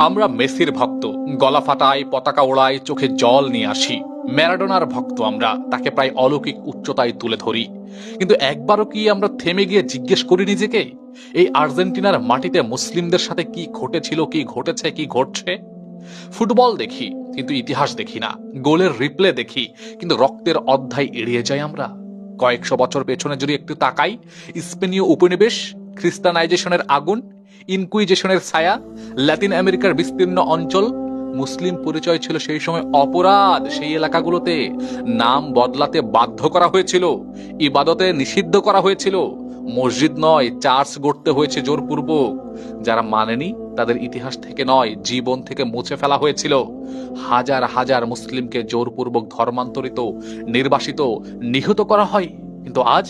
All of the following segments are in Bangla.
আমরা মেসির ভক্ত, গলা ফাটাই, পতাকা ওড়াই, চোখে জল নিয়ে আসি। ম্যারাডোনার ভক্ত আমরা, তাকে প্রায় অলৌকিক উচ্চতায় তুলে ধরি। কিন্তু একবারও কি আমরা থেমে গিয়ে জিজ্ঞেস করি নিজেকে, এই আর্জেন্টিনার মাটিতে মুসলিমদের সাথে কি ঘটেছিল, কি ঘটেছে, কি ঘটছে? ফুটবল দেখি কিন্তু ইতিহাস দেখি না, গোলের রিপ্লে দেখি কিন্তু রক্তের অধ্যায় এড়িয়ে যাই আমরা। কয়েকশো বছর পেছনে যদি একটু তাকাই, স্পেনীয় উপনিবেশ, খ্রিস্টানাইজেশনের আগুন, ইনকুইজেশনের ছায়া, ল্যাতিন আমেরিকার বিস্তীর্ণ অঞ্চল, মুসলিম পরিচয় ছিল সেই সময় অপরাধ। সেই এলাকাগুলোতে নাম বদলাতে বাধ্য করা হয়েছিল, ইবাদতে নিষিদ্ধ করা হয়েছিল, মসজিদ নয় চার্চ গড়তে হয়েছে জোরপূর্বক। যারা মানেনি তাদের ইতিহাস থেকে নয়, জীবন থেকে মুছে ফেলা হয়েছিল। হাজার হাজার মুসলিমকে জোরপূর্বক ধর্মান্তরিত, নির্বাসিত, নিহত করা হয়। কিন্তু আজ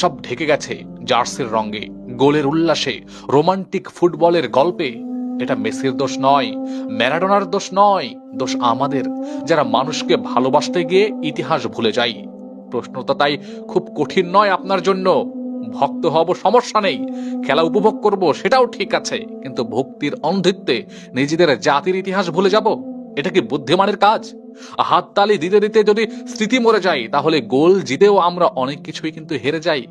সব ঢেকে গেছে জার্সির রঙে, গোলের উল্লাসে, রোমান্টিক ফুটবলের গল্পে। এটা মেসির দোষ নয়, ম্যারাডোনার দোষ নয়, দোষ আমাদের, যারা মানুষকে ভালোবাসতে গিয়ে ইতিহাস ভুলে যাই। প্রশ্নটা তাই খুব কঠিন নয় আপনার জন্য। ভক্ত হব সমস্যা নেই, খেলা উপভোগ করব সেটাও ঠিক আছে, কিন্তু ভক্তির অন্ধত্বে নিজেদের জাতির ইতিহাস ভুলে যাব? এটা কি বুদ্ধিমানের কাজ? হাততালি দিতে দিতে যদি স্মৃতি মরে যায়, তাহলে গোল জিতেও আমরা অনেক কিছুই কিন্তু হেরে যাই।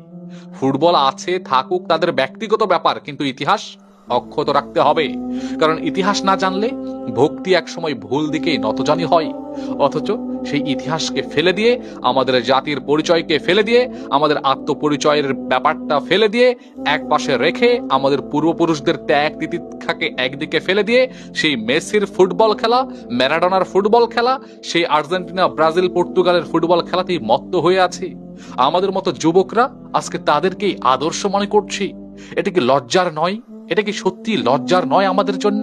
ফুটবল আছে থাকুক তাদের ব্যক্তিগত ব্যাপার, কিন্তু ইতিহাস অক্ষত রাখতে হবে। কারণ ইতিহাস না জানলে ভক্তি একসময় ভুল দিকেই নতজানি হয়। অথচ সেই ইতিহাসকে ফেলে দিয়ে, আমাদের জাতির পরিচয়কে ফেলে দিয়ে, আমাদের আত্মপরিচয়ের ব্যাপারটা ফেলে দিয়ে, এক পাশে রেখে, আমাদের পূর্বপুরুষদের ত্যাগ তিতিক্ষাকে একদিকে ফেলে দিয়ে, সেই মেসির ফুটবল খেলা, ম্যারাডোনার ফুটবল খেলা, সেই আর্জেন্টিনা, ব্রাজিল, পর্তুগালের ফুটবল খেলাতেই মত্ত হয়ে আছি। আমাদের মতো যুবকরা আজকে তাদেরকেই আদর্শ মনে করছি। এটা কি লজ্জার নয়? এটা কি সত্যি লজ্জার নয় আমাদের জন্য?